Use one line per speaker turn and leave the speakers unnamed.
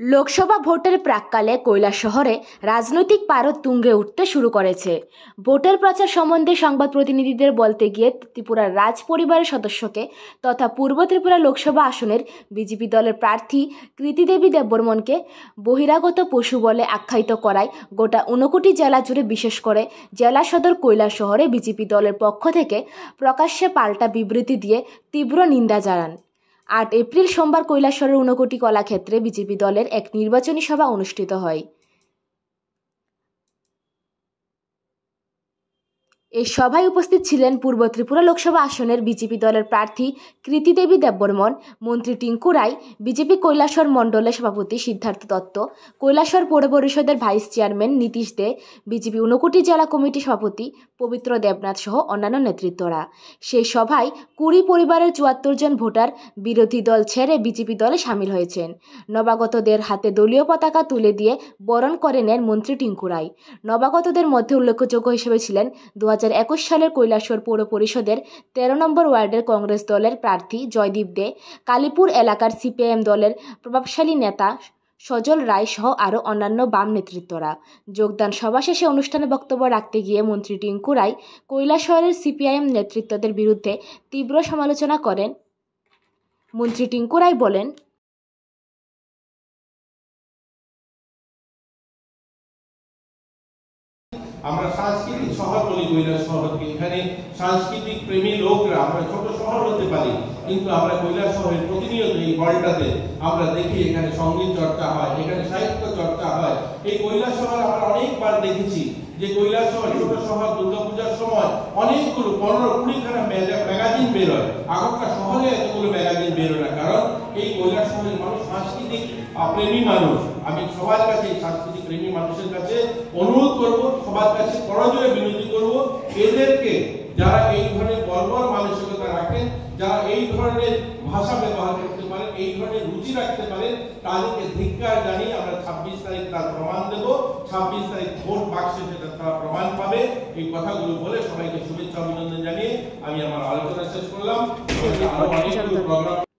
লোকসভা ভোটের প্রাক্কালে কৈলাসহরে রাজনৈতিক পারদ তুঙ্গে উঠতে শুরু করেছে। ভোটের প্রচার সম্বন্ধে সংবাদ প্রতিনিধিদের বলতে গিয়ে ত্রিপুরার রাজ পরিবারের সদস্যকে তথা পূর্ব ত্রিপুরা লোকসভা আসনের বিজেপি দলের প্রার্থী কৃতিদেবী দেববর্মনকে বহিরাগত পশু বলে আখ্যায়িত করায় গোটা 59 জেলা জুড়ে বিশেষ করে জেলা সদর কৈলাসহরে বিজেপি দলের পক্ষ থেকে প্রকাশ্যে পাল্টা বিবৃতি দিয়ে তীব্র নিন্দা জানান। 8 এপ্রিল সোমবার কৈলাসহরের 59 কলাক্ষেত্রে বিজেপি দলের এক নির্বাচনী সভা অনুষ্ঠিত হয়। এই সভায় উপস্থিত ছিলেন পূর্ব ত্রিপুরা লোকসভা আসনের বিজেপি দলের প্রার্থী কৃতিদেবী দেববর্মন, মন্ত্রী টিঙ্কু রায়, বিজেপি কৈলাসহর মণ্ডলের সভাপতি সিদ্ধার্থ দত্ত, কৈলাসহর পৌর পরিষদের ভাইস চেয়ারম্যান নীতিশ দে, বিজেপি 59 জেলা কমিটি সভাপতি পবিত্র দেবনাথ সহ অন্যান্য নেতৃত্বরা। সেই সভায় 20 পরিবারের 74 জন ভোটার বিরোধী দল ছেড়ে বিজেপি দলে সামিল হয়েছেন। নবাগতদের হাতে দলীয় পতাকা তুলে দিয়ে বরণ করে নেন মন্ত্রী টিঙ্কু রায়। নবাগতদের মধ্যে উল্লেখযোগ্য হিসেবে ছিলেন 2021 সালের কৈলাসহর পৌর পরিষদের 13 নম্বর ওয়ার্ডের কংগ্রেস দলের প্রার্থী জয়দীপ দে, কালীপুর এলাকার সিপিআইএম দলের প্রভাবশালী নেতা সজল রায় সহ আরও অন্যান্য বাম নেতৃত্বরা। যোগদান সভা শেষে অনুষ্ঠানে বক্তব্য রাখতে গিয়ে মন্ত্রী টিঙ্কু রায় কৈলাসহরের সিপিআইএম নেতৃত্বদের বিরুদ্ধে তীব্র সমালোচনা করেন। মন্ত্রী টিঙ্কু রায় বলেন,
আমরা সাংস্কৃতিক শহর বলি কৈলাসহরকে। এখানে সাংস্কৃতিক প্রেমী লোকরা, আমরা ছোট শহর হতে পারি কিন্তু আমরা কৈলাসহরের প্রতিনিয়ত এই হলটাতে আমরা দেখি এখানে সঙ্গীত চর্চা হয়, এখানে সাহিত্য চর্চা হয়। এই কৈলাসহর আমরা অনেকবার দেখেছি যে কৈলাসহর ছোট শহর দুর্গাপূজার সময় অনেকগুলো 15-20 খানা ম্যাগাজিন বেরোয়। আগরতলা শহরে এতগুলো ম্যাগাজিন বেরোয় না, কারণ এই কৈলাসহরের মানুষ সাংস্কৃতিক প্রেমী মানুষ। আমি সবার কাছে সাংস্কৃতিক প্রেমী মানুষের কাছে অনুরোধ করব, সবার কাছে করজোড়ে বিনতি করব, এদেরকে যারা এই ধরনের বর্বর মানসিকতা রাখেন, যারা এই ধরনের ভাষা ব্যবহার করতে পারেন, এই ধরনের রুচি রাখতে পারেন, তাদেরকে ধিক্কার জানিয়ে আমরা 26 তারিখ তার প্রমাণ দেব। 26 তারিখ ভোট বাক্সে সেটা তারা প্রমাণ পাবে। এই কথাগুলো বলে সবাইকে শুভেচ্ছা অভিনন্দন জানিয়ে আমি আমার আলোচনা শেষ করলাম। আরো অনেকগুলো প্রোগ্রাম